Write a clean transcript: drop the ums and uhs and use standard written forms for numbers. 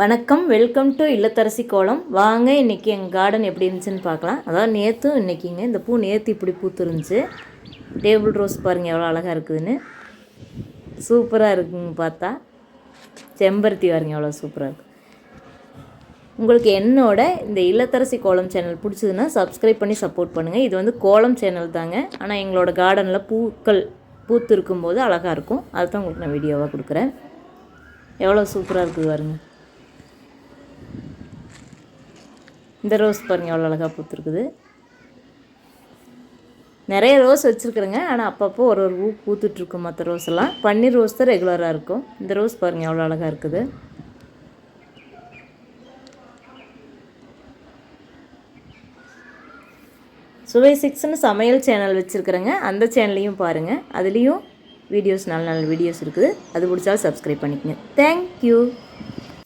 வணக்கம், welcome to இல்லத்தரசி கோலம். வாங்க இன்றைக்கி எங்கள் கார்டன் எப்படி இருந்துச்சுன்னு பார்க்கலாம். அதாவது நேற்றும் இன்றைக்கிங்க இந்த பூ நேற்று இப்படி பூத்துருந்துச்சு. டேபிள் ரோஸ் பாருங்கள் எவ்வளோ அழகாக இருக்குதுன்னு. சூப்பராக இருக்குங்க பார்த்தா. செம்பருத்தி பாருங்க எவ்வளோ சூப்பராக இருக்குது. உங்களுக்கு என்னோட இந்த இல்லத்தரசி கோலம் சேனல் பிடிச்சதுன்னா சப்ஸ்கிரைப் பண்ணி சப்போர்ட் பண்ணுங்கள். இது வந்து கோலம் சேனல் தாங்க, ஆனால் எங்களோட கார்டனில் பூக்கள் பூத்து இருக்கும்போது அழகாக இருக்கும். அதுதான் உங்களுக்கு நான் வீடியோவாக கொடுக்குறேன். எவ்வளோ சூப்பராக இருக்குது பாருங்க. இந்த ரோஸ் பாருங்கள் எவ்வளோ அழகாக பூத்துருக்குது. நிறைய ரோஸ் வச்சுருக்குறேங்க, ஆனால் அப்பப்போ ஒரு பூ பூத்துட்ருக்கும். மற்ற ரோஸ் எல்லாம் பன்னீர் ரோஸ் தான் ரெகுலராக இருக்கும். இந்த ரோஸ் பாருங்கள் எவ்வளோ அழகாக இருக்குது. சுவை 6ன்னு சமையல் சேனல் வச்சுருக்குறேங்க, அந்த சேனல்லையும் பாருங்கள். அதுலேயும் வீடியோஸ் நல்ல நல்ல வீடியோஸ் இருக்குது. அது பிடிச்சாலும் சப்ஸ்கிரைப் பண்ணிக்கங்க. தேங்க்யூ.